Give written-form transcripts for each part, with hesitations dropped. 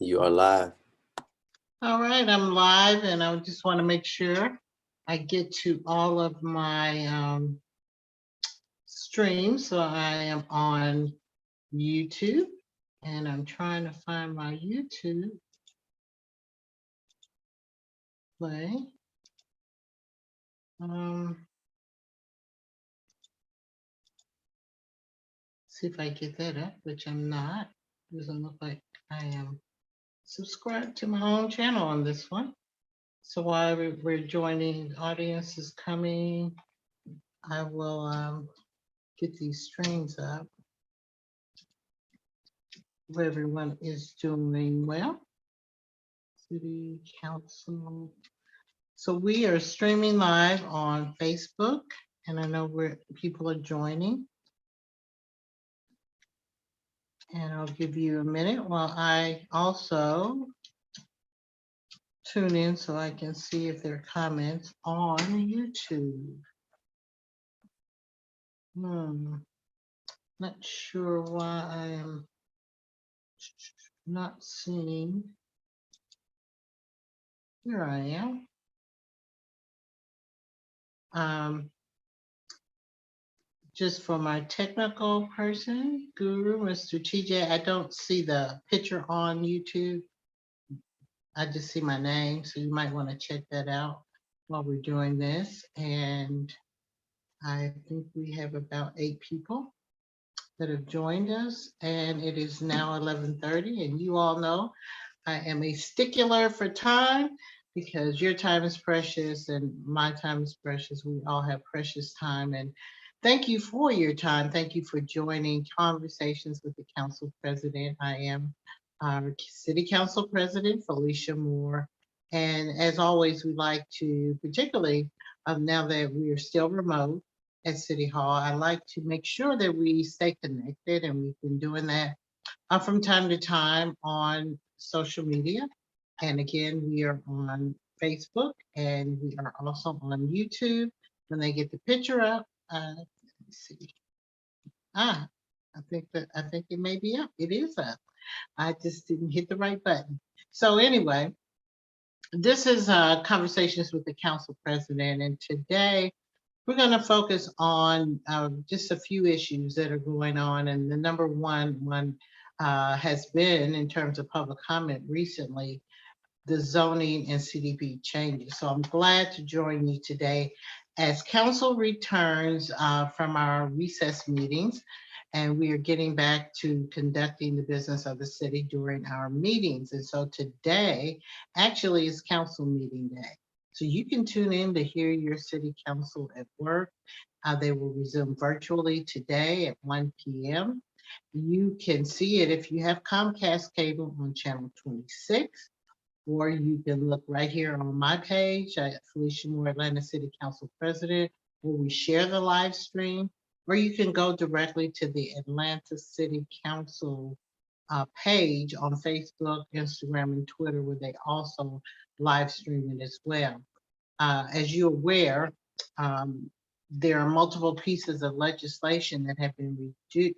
You are live. All right, I'm live, and I just want to make sure I get to all of my streams. So I am on YouTube, and I'm trying to find my YouTube play. See if I get that up, which I'm not. Doesn't look like I am subscribed to my own channel on this one. So while we're joining, the audience is coming. I will get these streams up. Hope everyone is doing well. City Council. So we are streaming live on Facebook, and I know where people are joining. And I'll give you a minute while I also tune in so I can see if there are comments on YouTube. Not sure why I am not seeing. Here I am. Just for my technical person, guru, Mr. TJ, I don't see the picture on YouTube. I just see my name, so you might want to check that out while we're doing this. And I think we have about 8 people that have joined us, and it is now 11:30, and you all know I am a stickler for time because your time is precious and my time is precious. We all have precious time, and thank you for your time. Thank you for joining Conversations with the Council President. I am our City Council President, Felicia Moore. And as always, we like to, particularly now that we are still remote at City Hall, I like to make sure that we stay connected, and we've been doing that from time to time on social media. And again, we are on Facebook, and we are also on YouTube. When they get the picture up, let me see. I think it may be up. It is up. I just didn't hit the right button. So anyway, this is Conversations with the Council President, and today we're going to focus on just a few issues that are going on. And the number one has been, in terms of public comment recently, the zoning and CDP changes. So I'm glad to join you today as council returns from our recess meetings, and we are getting back to conducting the business of the city during our meetings. And so today actually is council meeting day. So you can tune in to hear your city council at work. They will resume virtually today at 1 p.m. You can see it if you have Comcast cable on channel 26, or you can look right here on my page at Felicia Moore, Atlanta City Council President, where we share the live stream, or you can go directly to the Atlanta City Council page on Facebook, Instagram, and Twitter, where they also live stream it as well. As you're aware, there are multiple pieces of legislation that have been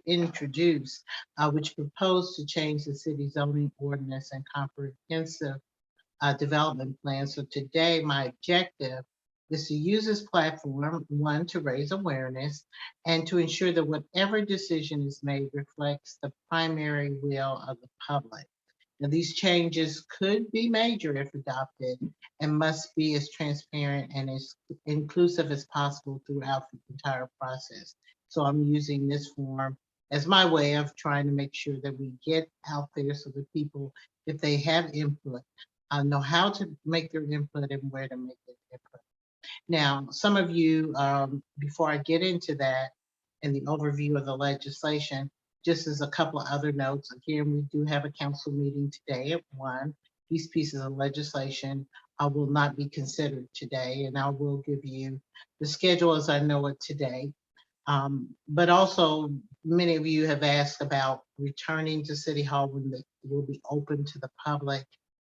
introduced, which propose to change the city zoning ordinance and comprehensive development plan. So today, my objective is to use this platform, one, to raise awareness, and to ensure that whatever decision is made reflects the primary will of the public. Now, these changes could be major if adopted, and must be as transparent and as inclusive as possible throughout the entire process. So I'm using this forum as my way of trying to make sure that we get out there so that people, if they have input, know how to make their input and where to make their input. Now, some of you, before I get into that and the overview of the legislation, just as a couple of other notes, again, we do have a council meeting today at 1. These pieces of legislation will not be considered today, and I will give you the schedule as I know it today. But also, many of you have asked about returning to City Hall when it will be open to the public.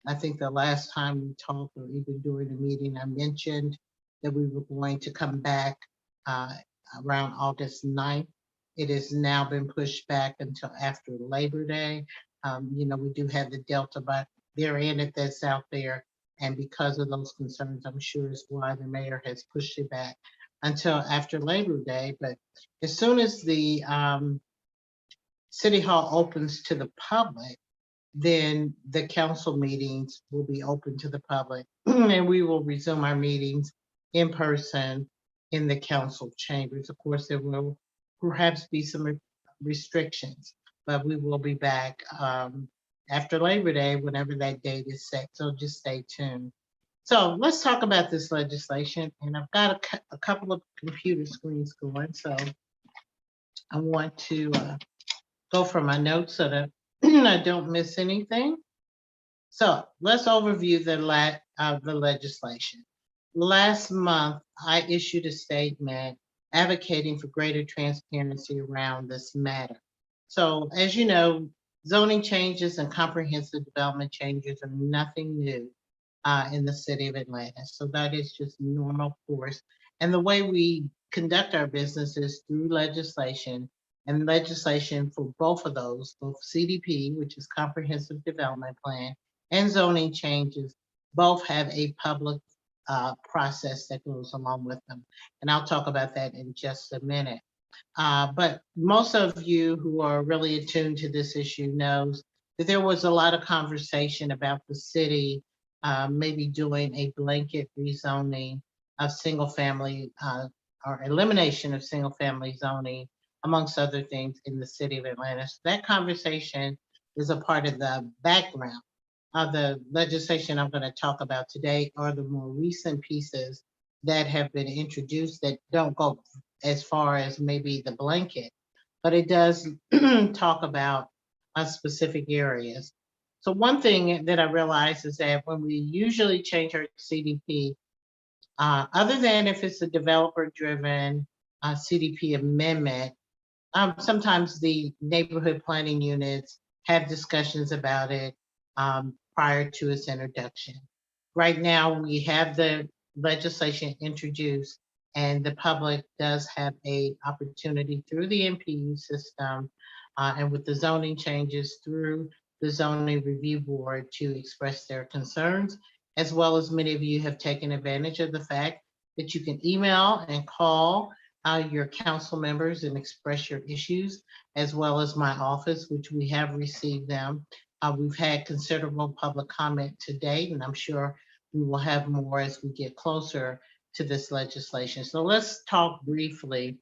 I think the last time we talked, or even during the meeting, I mentioned that we were going to come back around August 9th. It has now been pushed back until after Labor Day. We do have the Delta variant that's out there. And because of those concerns, I'm sure is why the mayor has pushed it back until after Labor Day. But as soon as the City Hall opens to the public, then the council meetings will be open to the public and we will resume our meetings in person in the council chambers. Of course, there will perhaps be some restrictions, but we will be back after Labor Day, whenever that date is set. So just stay tuned. So let's talk about this legislation. And I've got a couple of computer screens going. So I want to go for my notes so that I don't miss anything. So let's overview the legislation. Last month, I issued a statement advocating for greater transparency around this matter. So as you know, zoning changes and comprehensive development changes are nothing new in the city of Atlanta. So that is just normal course. And the way we conduct our business is through legislation, and legislation for both of those, both CDP, which is Comprehensive Development Plan, and zoning changes, both have a public process that goes along with them. And I'll talk about that in just a minute. But most of you who are really attuned to this issue knows that there was a lot of conversation about the city maybe doing a blanket rezoning of single family or elimination of single family zoning, amongst other things, in the city of Atlanta. So that conversation is a part of the background of the legislation I'm going to talk about today, are the more recent pieces that have been introduced that don't go as far as maybe the blanket, but it does talk about specific areas. So one thing that I realized is that when we usually change our CDP, other than if it's a developer-driven CDP amendment, sometimes the neighborhood planning units have discussions about it prior to its introduction. Right now, we have the legislation introduced, and the public does have an opportunity through the NPU system and with the zoning changes through the zoning review board to express their concerns, as well as many of you have taken advantage of the fact that you can email and call your council members and express your issues, as well as my office, which we have received them. We've had considerable public comment to date, and I'm sure we will have more as we get closer to this legislation. So let's talk briefly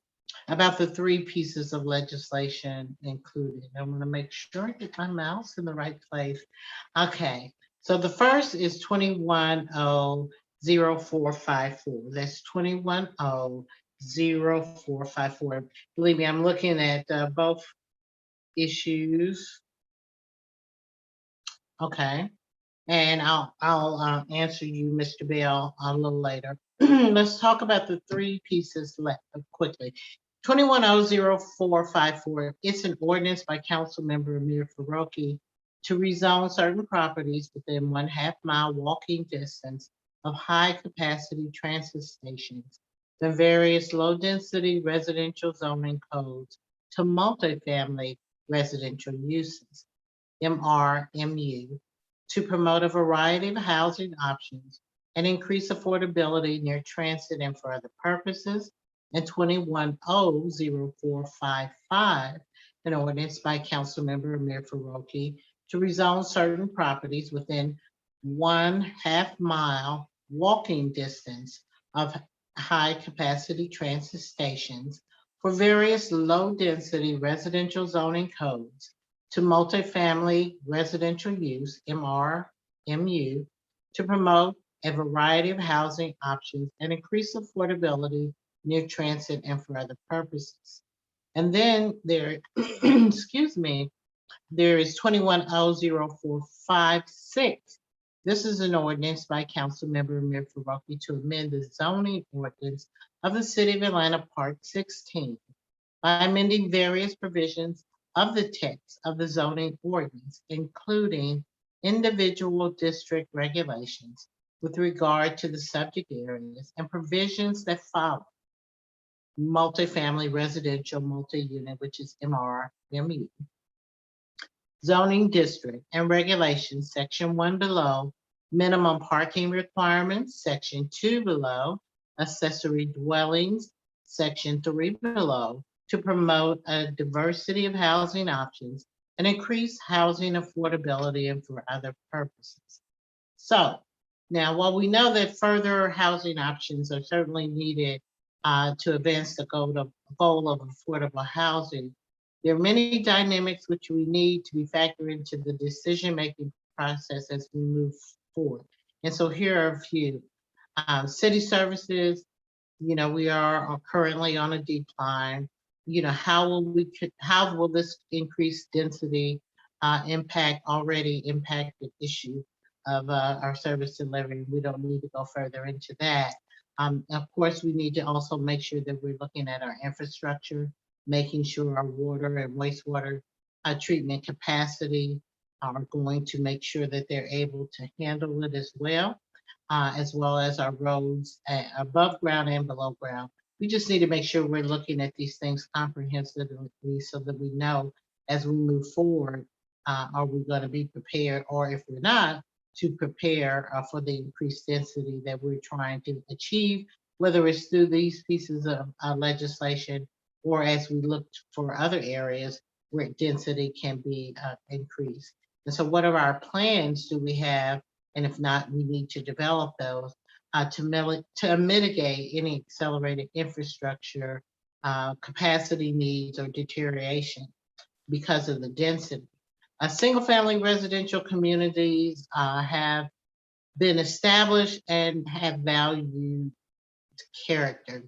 about the three pieces of legislation included. I'm going to make sure I get my mouse in the right place. Okay, so the first is 210454. That's 210454. Believe me, I'm looking at both issues. Okay, and I'll answer you, Mr. Bell, a little later. Let's talk about the three pieces quickly. 210454, it's an ordinance by Council Member Amir Faroki to rezone certain properties within 1/2 mile walking distance of high capacity transit stations, the various low density residential zoning codes to multifamily residential uses, MRMU, to promote a variety of housing options and increase affordability near transit and for other purposes. And 210455, an ordinance by Councilmember Amir Faroki to rezone certain properties within 1/2 mile walking distance of high capacity transit stations for various low density residential zoning codes to multifamily residential use, MRMU, to promote a variety of housing options and increase affordability near transit and for other purposes. And then there, excuse me, there is 210456. This is an ordinance by Councilmember Amir Faroki to amend the zoning ordinance of the City of Atlanta, Part 16, by amending various provisions of the text of the zoning ordinance, including individual district regulations with regard to the subject areas and provisions that follow: multifamily residential multi-unit, which is MRMU, zoning district and regulations, section 1 below, minimum parking requirements, section 2 below, accessory dwellings, section 3 below, to promote a diversity of housing options and increase housing affordability and for other purposes. So now, while we know that further housing options are certainly needed to advance the goal of affordable housing, there are many dynamics which we need to be factored into the decision-making process as we move forward. And so here are a few. City services, we are currently on a decline. How will this increased density already impact the issue of our service delivery? We don't need to go further into that. Of course, we need to also make sure that we're looking at our infrastructure, making sure our water and wastewater treatment capacity are going to make sure that they're able to handle it as well as our roads above ground and below ground. We just need to make sure we're looking at these things comprehensively so that we know as we move forward, are we going to be prepared, or if we're not, to prepare for the increased density that we're trying to achieve, whether it's through these pieces of legislation or as we look for other areas where density can be increased. And so what are our plans do we have? And if not, we need to develop those to mitigate any accelerated infrastructure capacity needs or deterioration because of the density. Single-family residential communities have been established and have valued character.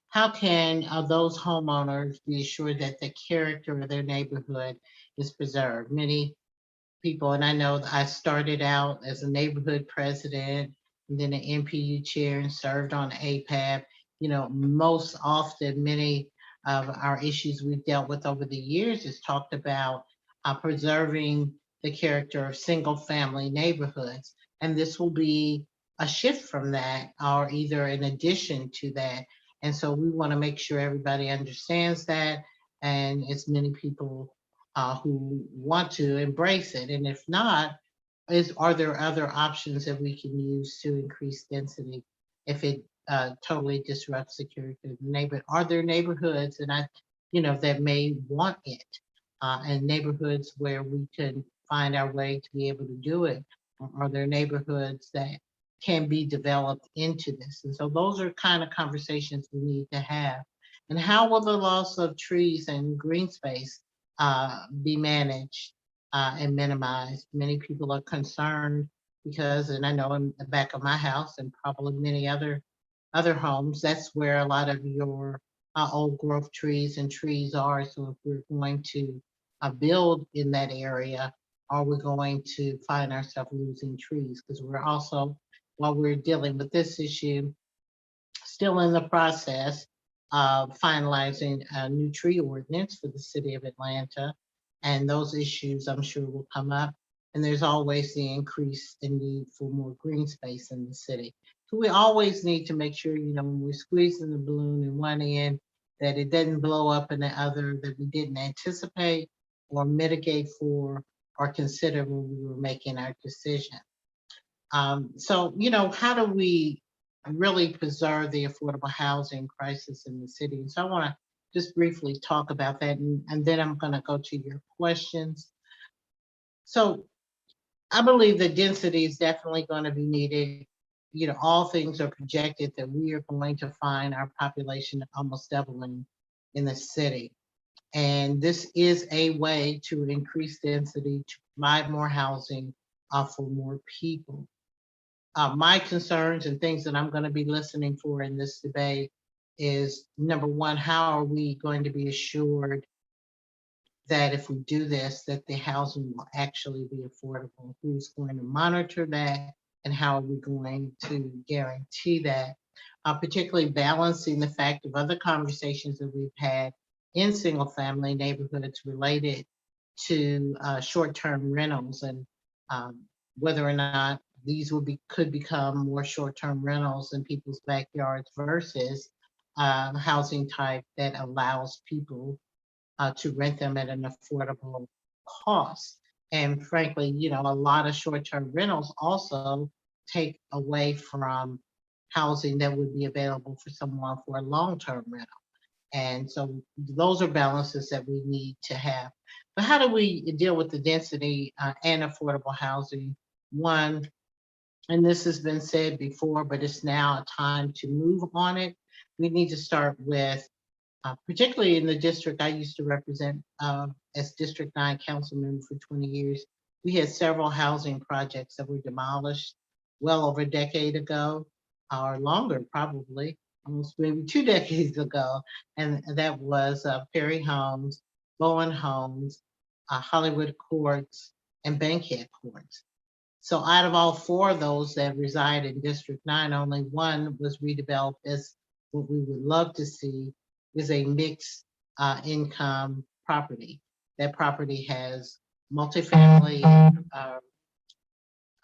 How can those homeowners be assured that the character of their neighborhood is preserved? Many people, and I know I started out as a neighborhood president and then an NPU chair and served on APAB. Most often, many of our issues we've dealt with over the years is talked about preserving the character of single family neighborhoods. And this will be a shift from that or either in addition to that. And so we want to make sure everybody understands that and as many people who want to embrace it. And if not, are there other options that we can use to increase density if it totally disrupts the character of the neighborhood? Are there neighborhoods that may want it and neighborhoods where we can find our way to be able to do it? Or are there neighborhoods that can be developed into this? And so those are kind of conversations we need to have. And how will the loss of trees and green space be managed and minimized? Many people are concerned because, and I know in the back of my house and probably many other homes, that's where a lot of your old growth trees and trees are. So if we're going to build in that area, are we going to find ourselves losing trees? Because we're also, while we're dealing with this issue, still in the process of finalizing a new tree ordinance for the city of Atlanta. And those issues I'm sure will come up. And there's always the increase in need for more green space in the city. So we always need to make sure, when we're squeezing the balloon in one end, that it doesn't blow up in the other that we didn't anticipate or mitigate for or consider when we were making our decision. So, how do we really preserve the affordable housing crisis in the city? And so I want to just briefly talk about that, and then I'm going to go to your questions. So I believe that density is definitely going to be needed. All things are projected that we are going to find our population almost doubling in the city. And this is a way to increase density, to provide more housing for more people. My concerns and things that I'm going to be listening for in this debate is, number one, how are we going to be assured that if we do this, that the housing will actually be affordable? Who's going to monitor that? And how are we going to guarantee that? Particularly balancing the fact of other conversations that we've had in single family neighborhoods related to short-term rentals and whether or not these could become more short-term rentals in people's backyards versus housing type that allows people to rent them at an affordable costs. And frankly, a lot of short-term rentals also take away from housing that would be available for someone for a long-term rental. And so those are balances that we need to have. But how do we deal with the density and affordable housing? One, and this has been said before, but it's now a time to move on it. We need to start with, particularly in the district I used to represent as District 9 council member for 20 years, we had several housing projects that were demolished well over a decade ago, or longer probably, almost maybe 2 decades ago. And that was Perry Homes, Bowen Homes, Hollywood Courts, and Bankhead Courts. So out of all four of those that reside in District 9, only one was redeveloped as what we would love to see is a mixed income property. That property has multifamily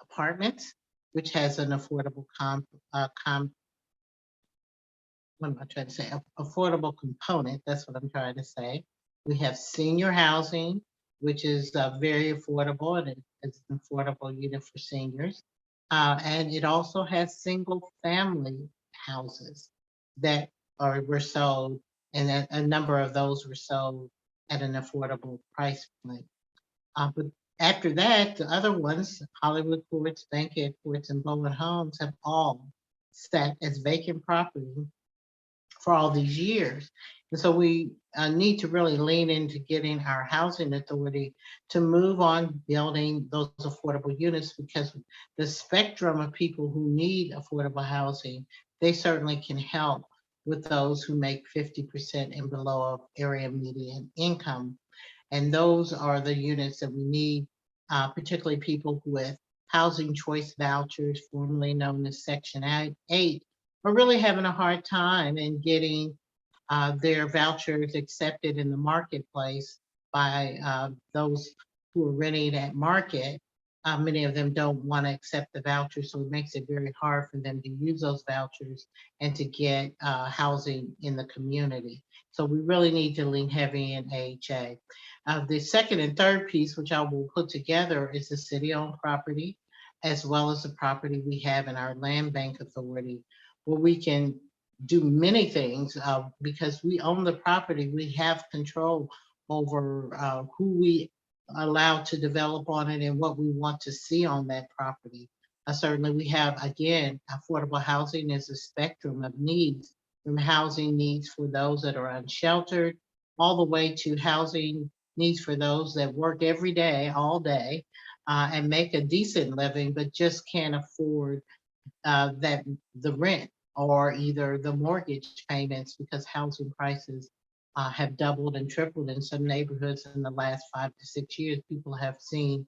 apartments, which has an affordable what am I trying to say? Affordable component. That's what I'm trying to say. We have senior housing, which is very affordable, and it's an affordable unit for seniors. And it also has single family houses that were sold, and a number of those were sold at an affordable price point. But after that, the other ones, Hollywood Courts, Bankhead Courts, and Bowen Homes, have all sat as vacant property for all these years. And so we need to really lean into getting our housing authority to move on building those affordable units, because the spectrum of people who need affordable housing, they certainly can help with those who make 50% and below of area median income. And those are the units that we need, particularly people with housing choice vouchers, formerly known as Section 8, are really having a hard time in getting their vouchers accepted in the marketplace by those who are renting at market. Many of them don't want to accept the vouchers, so it makes it very hard for them to use those vouchers and to get housing in the community. So we really need to lean heavy in AHA. The second and third piece, which I will put together, is the city-owned property, as well as the property we have in our land bank authority, where we can do many things because we own the property. We have control over who we allow to develop on it and what we want to see on that property. Certainly we have, again, affordable housing is a spectrum of needs, from housing needs for those that are unsheltered, all the way to housing needs for those that work every day, all day, and make a decent living, but just can't afford the rent or either the mortgage payments, because housing prices have doubled and tripled in some neighborhoods in the last 5 to 6 years. People have seen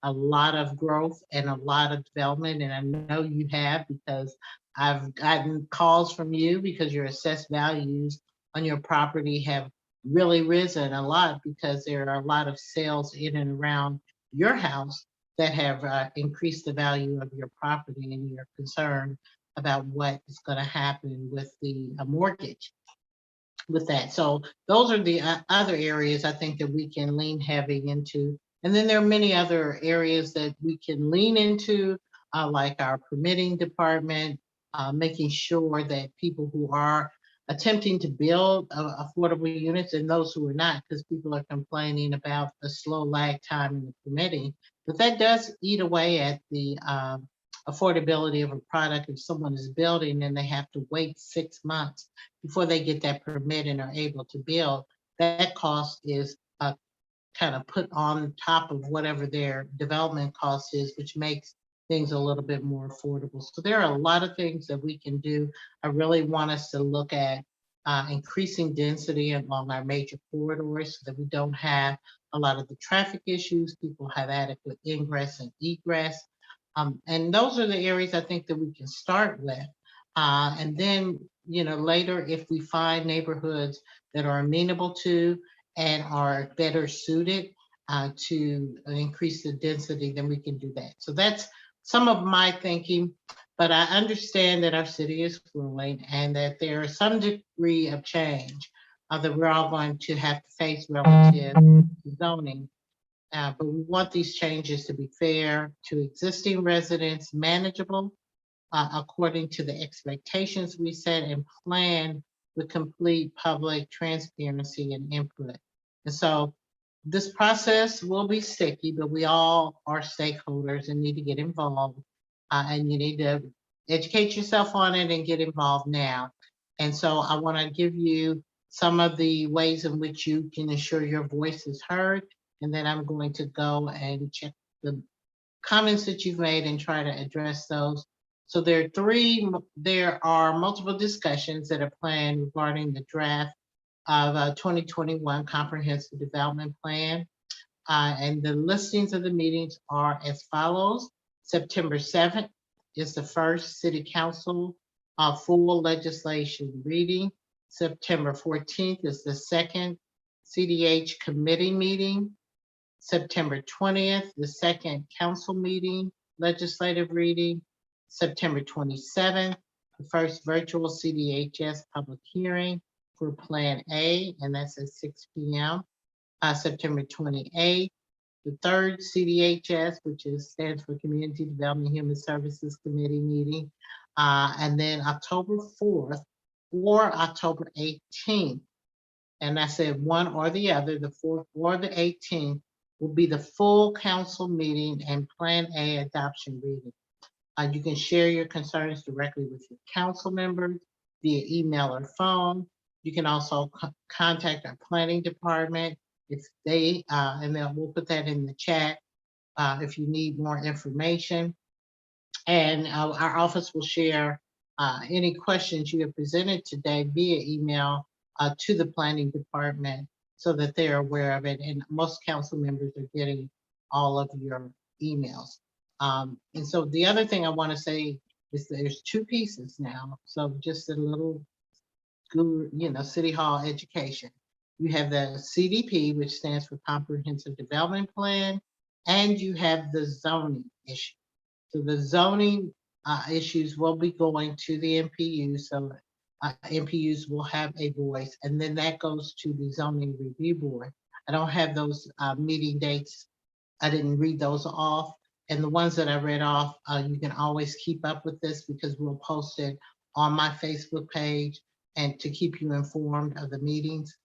a lot of growth and a lot of development, and I know you have, because I've gotten calls from you because your assessed values on your property have really risen a lot, because there are a lot of sales in and around your house that have increased the value of your property, and you're concerned about what is going to happen with the mortgage with that. So those are the other areas I think that we can lean heavy into. And then there are many other areas that we can lean into, like our permitting department, making sure that people who are attempting to build affordable units, and those who are not, because people are complaining about the slow lag time in the permitting, but that does eat away at the affordability of a product. If someone is building and they have to wait 6 months before they get that permit and are able to build, that cost is kind of put on top of whatever their development cost is, which makes things a little bit more affordable. So there are a lot of things that we can do. I really want us to look at increasing density along our major corridors so that we don't have a lot of the traffic issues. People have adequate ingress and egress. And those are the areas I think that we can start with. And then, later, if we find neighborhoods that are amenable to and are better suited to increase the density, then we can do that. So that's some of my thinking, but I understand that our city is growing and that there is some degree of change that we're all going to have to face relative to zoning. But we want these changes to be fair to existing residents, manageable according to the expectations we set, and plan with complete public transparency and input. And so this process will be sticky, but we all are stakeholders and need to get involved. And you need to educate yourself on it and get involved now. And so I want to give you some of the ways in which you can ensure your voice is heard. And then I'm going to go and check the comments that you've made and try to address those. So there are multiple discussions that are planned regarding the draft of a 2021 Comprehensive Development Plan. And the listings of the meetings are as follows. September 7th is the first City Council full legislation reading. September 14th is the second CDH committee meeting. September 20th, the second council meeting, legislative reading. September 27th, the first virtual CDHS public hearing for Plan A, and that's at 6 p.m. September 28th, the third CDHS, which stands for Community Development and Human Services Committee meeting. And then October 4th or October 18th, and I said one or the other, the 4th or the 18th, will be the full council meeting and Plan A adoption reading. You can share your concerns directly with your council members via email or phone. You can also contact our planning department if they, and then we'll put that in the chat if you need more information. And our office will share any questions you have presented today via email to the planning department so that they're aware of it. And most council members are getting all of your emails. And so the other thing I want to say is there's two pieces now. So just a little, City Hall education. You have the CDP, which stands for Comprehensive Development Plan, and you have the zoning issue. So the zoning issues will be going to the MPU. So MPUs will have a voice, and then that goes to the zoning review board. I don't have those meeting dates. I didn't read those off. And the ones that I read off, you can always keep up with this because we'll post it on my Facebook page and to keep you informed of the meetings.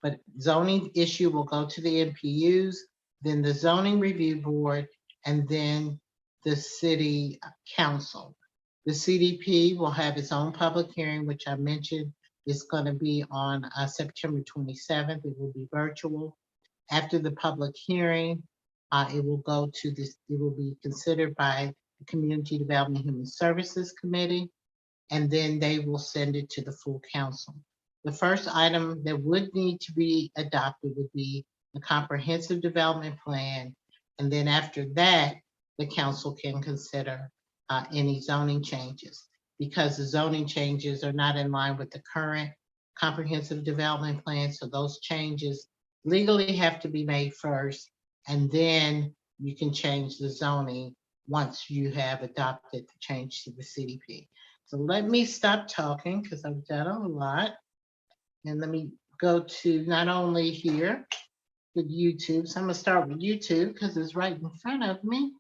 But zoning issue will go to the MPUs, then the zoning review board, and then the city council. The CDP will have its own public hearing, which I mentioned is going to be on September 27th. It will be virtual. After the public hearing, it will go to this, it will be considered by the Community Development and Human Services Committee, and then they will send it to the full council. The first item that would need to be adopted would be the comprehensive development plan. And then after that, the council can consider any zoning changes, because the zoning changes are not in line with the current comprehensive development plan. So those changes legally have to be made first, and then you can change the zoning once you have adopted the change to the CDP. So let me stop talking because I've done a lot. And let me go to not only here with YouTube. So I'm gonna start with YouTube because it's right in front of me.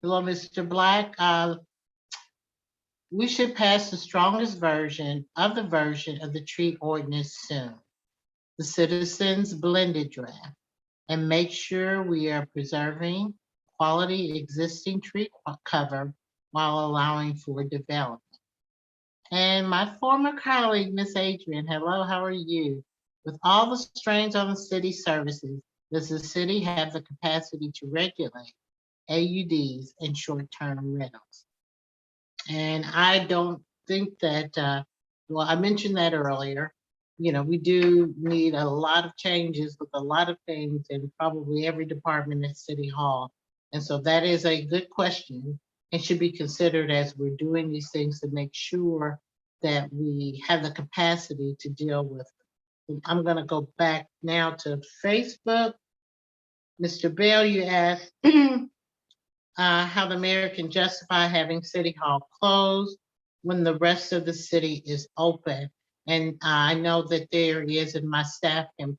Hello, Mr. Black. We should pass the strongest version of the tree ordinance soon. The citizens blended draft, and make sure we are preserving quality existing tree cover while allowing for development. And my former colleague, Miss Adrian, hello, how are you? With all the strains on the city services, does the city have the capacity to regulate AUDs and short-term rentals? And I don't think that, well, I mentioned that earlier. We do need a lot of changes with a lot of things in probably every department at City Hall. And so that is a good question and should be considered as we're doing these things to make sure that we have the capacity to deal with it. I'm going to go back now to Facebook. Mr. Bell, you asked how the mayor can justify having City Hall closed when the rest of the city is open. And I know that there is, and my staff can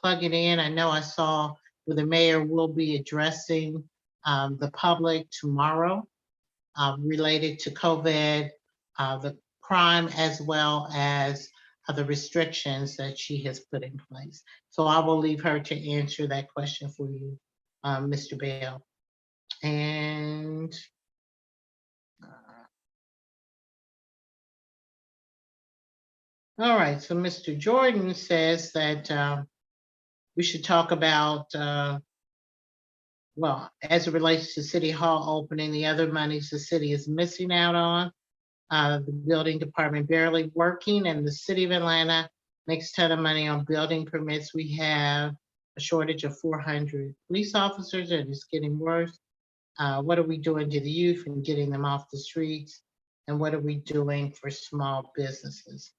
plug it in. I know I saw where the mayor will be addressing the public tomorrow related to COVID, the crime, as well as the restrictions that she has put in place. So I will leave her to answer that question for you, Mr. Bell. And all right, so Mr. Jordan says that we should talk about, well, as it relates to City Hall opening, the other monies the city is missing out on. The building department barely working, and the city of Atlanta makes a ton of money on building permits. We have a shortage of 400 police officers, and it's getting worse. What are we doing to the youth and getting them off the streets? And what are we doing for small businesses?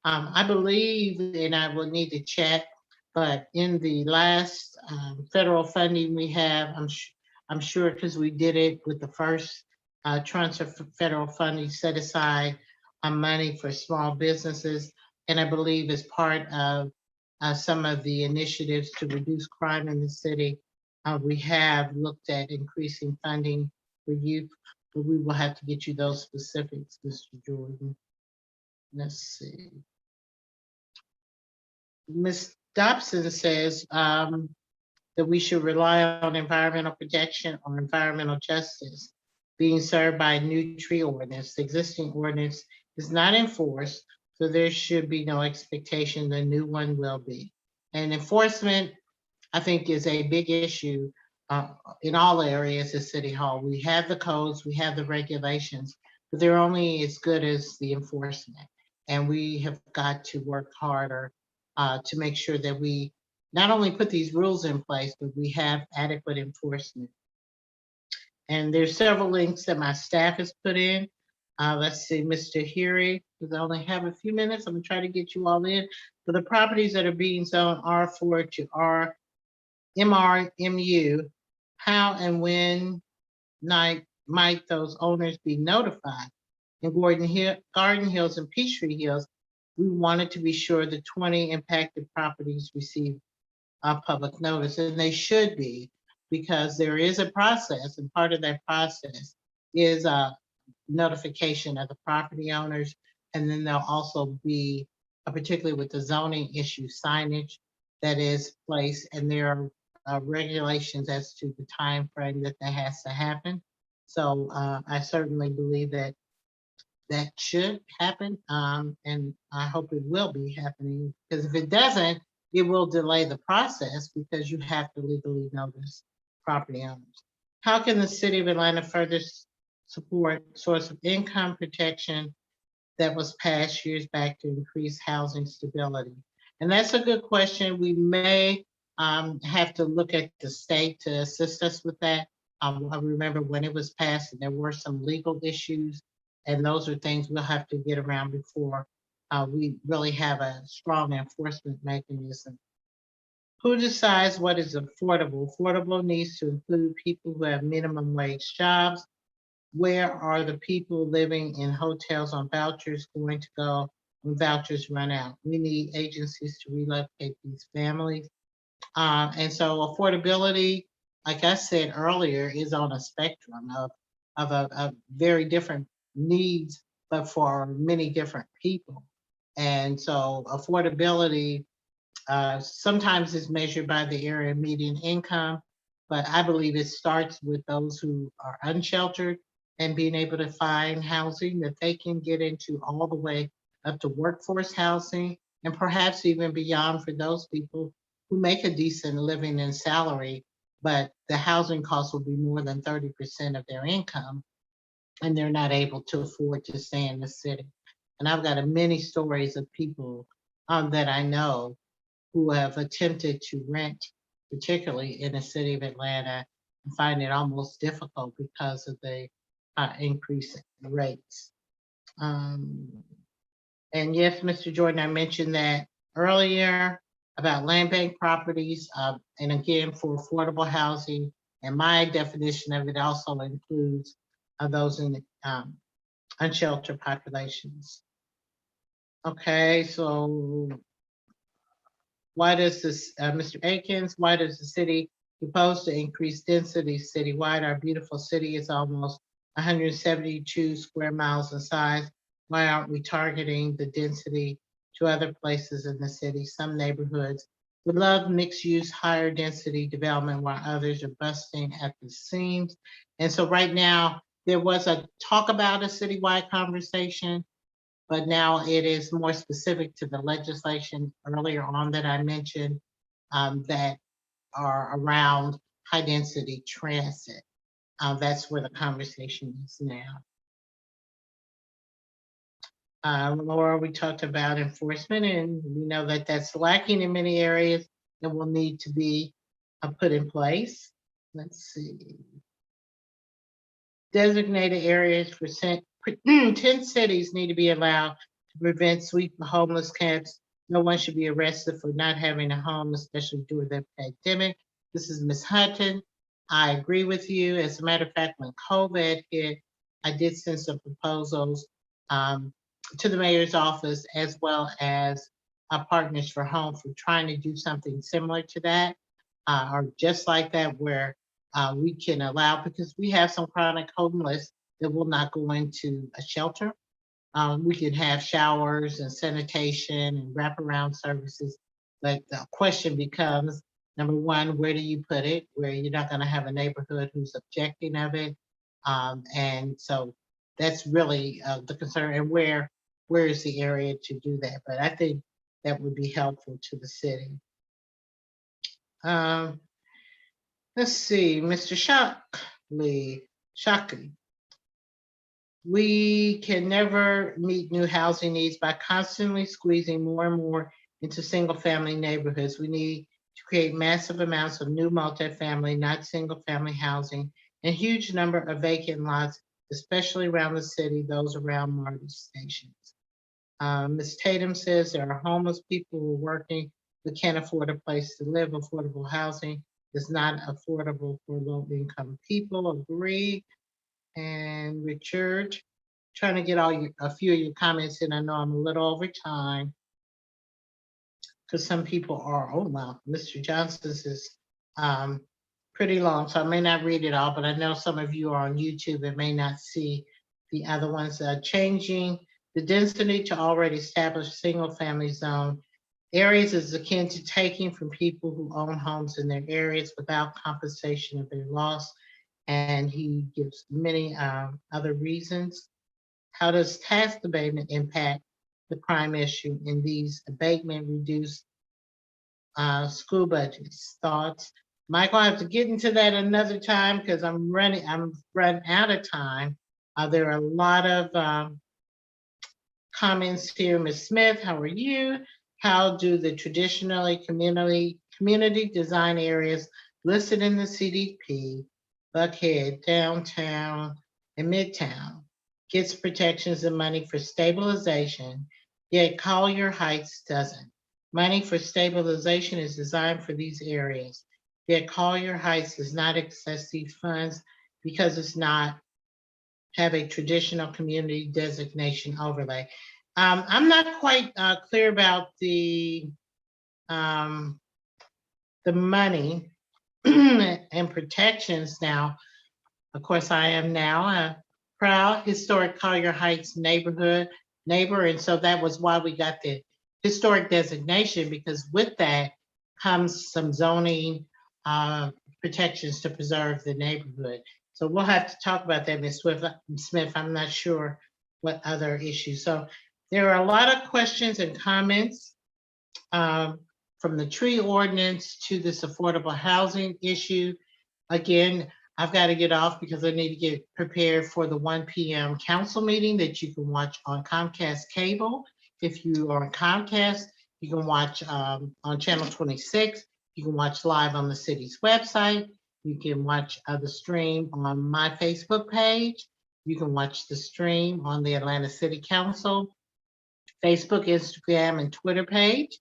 I believe, and I will need to check, but in the last federal funding we have, I'm sure because we did it with the first tranche of federal funding set aside money for small businesses. And I believe as part of some of the initiatives to reduce crime in the city, we have looked at increasing funding for youth, but we will have to get you those specifics, Mr. Jordan. Let's see. Ms. Dobson says that we should rely on environmental protection or environmental justice being served by a new tree ordinance. The existing ordinance is not enforced, so there should be no expectation the new one will be. And enforcement, I think, is a big issue in all areas of City Hall. We have the codes, we have the regulations, but they're only as good as the enforcement. And we have got to work harder to make sure that we not only put these rules in place, but we have adequate enforcement. And there's several links that my staff has put in. Let's see, Mr. Heary, because I only have a few minutes, I'm gonna try to get you all in. For the properties that are being zoned R4 to MRMU, how and when might those owners be notified? In Garden Hills and Peachtree Hills, we wanted to be sure the 20 impacted properties receive public notice, and they should be, because there is a process, and part of that process is a notification of the property owners, and then there'll also be, particularly with the zoning issue, signage that is placed, and there are regulations as to the time frame that has to happen. So I certainly believe that that should happen, and I hope it will be happening, because if it doesn't, it will delay the process because you have to legally notice property owners. How can the city of Atlanta further support source of income protection that was passed years back to increase housing stability? And that's a good question. We may have to look at the state to assist us with that. I remember when it was passed and there were some legal issues, and those are things we'll have to get around before we really have a strong enforcement mechanism. Who decides what is affordable? Affordable needs to include people who have minimum wage jobs. Where are the people living in hotels on vouchers going to go when vouchers run out? We need agencies to relocate these families. And so affordability, like I said earlier, is on a spectrum of very different needs, but for many different people. And so affordability sometimes is measured by the area median income, but I believe it starts with those who are unsheltered and being able to find housing that they can get into, all the way up to workforce housing, and perhaps even beyond for those people who make a decent living and salary, but the housing costs will be more than 30% of their income, and they're not able to afford to stay in the city. And I've got many stories of people that I know who have attempted to rent, particularly in the city of Atlanta, and find it almost difficult because of the increase in rates. And yes, Mr. Jordan, I mentioned that earlier about land bank properties, and again, for affordable housing, and my definition of it also includes those in unsheltered populations. Okay, so why does this, Mr. Akins, why does the city proposed to increase density citywide. Our beautiful city is almost 172 square miles in size. Why aren't we targeting the density to other places in the city? Some neighborhoods would love mixed use, higher density development, while others are busting at the seams. And so right now, there was a talk about a citywide conversation, but now it is more specific to the legislation earlier on that I mentioned, that are around high density transit. That's where the conversation is now. Laura, we talked about enforcement, and we know that that's lacking in many areas and will need to be put in place. Let's see. Designated areas for 10 cities need to be allowed to prevent sweep the homeless camps. No one should be arrested for not having a home, especially during the pandemic. This is Ms. Hutton. I agree with you. As a matter of fact, when COVID hit, I did send some proposals to the mayor's office, as well as Partners for Home, for trying to do something similar to that, or just like that, where we can allow, because we have some chronic homeless that will not go into a shelter. We can have showers and sanitation and wraparound services, but the question becomes, number one, where do you put it? Where you're not going to have a neighborhood who's objecting of it, and so that's really the concern. And where is the area to do that? But I think that would be helpful to the city. Let's see, Mr. Shockley. We can never meet new housing needs by constantly squeezing more and more into single-family neighborhoods. We need to create massive amounts of new multifamily, not single-family housing, and huge number of vacant lots, especially around the city, those around MARTA stations. Ms. Tatum says there are homeless people who are working but can't afford a place to live. Affordable housing is not affordable for low-income people. Agree. And Richard, trying to get a few of your comments in. I know I'm a little over time because some people are. Oh wow, Mr. Johnson's is pretty long, so I may not read it all. But I know some of you are on YouTube and may not see the other ones. Changing the density to already established single-family zone areas is akin to taking from people who own homes in their areas without compensation of their loss. And he gives many other reasons. How does tax abatement impact the crime issue in these abatement reduced school budgets? Thoughts? Michael, I have to get into that another time because I'm running out of time. There are a lot of comments here. Ms. Smith, how are you? How do the traditionally community design areas listed in the CDP, Buckhead, downtown, and Midtown, gets protections and money for stabilization, yet Collier Heights doesn't? Money for stabilization is designed for these areas, yet Collier Heights does not access these funds because it's not have a traditional community designation overlay. I'm not quite clear about the money and protections now. Of course, I am now a proud historic Collier Heights neighbor, and so that was why we got the historic designation, because with that comes some zoning protections to preserve the neighborhood. So we'll have to talk about that, Ms. Smith. I'm not sure what other issues. So there are a lot of questions and comments from the tree ordinance to this affordable housing issue. Again, I've got to get off because I need to get prepared for the 1 p.m. council meeting that you can watch on Comcast Cable. If you are on Comcast, you can watch on channel 26. You can watch live on the city's website. You can watch the stream on my Facebook page. You can watch the stream on the Atlanta City Council Facebook, Instagram, and Twitter page.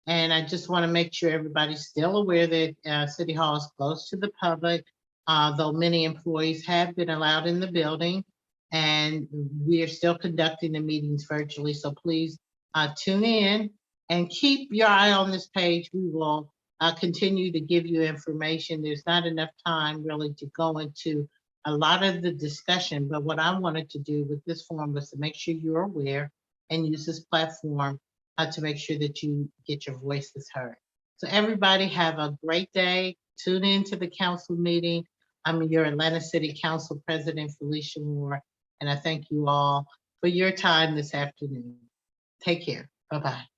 And I just want to make sure everybody's still aware that City Hall is closed to the public, though many employees have been allowed in the building, and we are still conducting the meetings virtually. So please tune in and keep your eye on this page. We will I'll continue to give you information. There's not enough time really to go into a lot of the discussion, but what I wanted to do with this forum was to make sure you're aware and use this platform to make sure that you get your voices heard. So everybody have a great day. Tune in to the council meeting. I'm your Atlanta City Council President, Felicia Moore, and I thank you all for your time this afternoon. Take care. Bye-bye.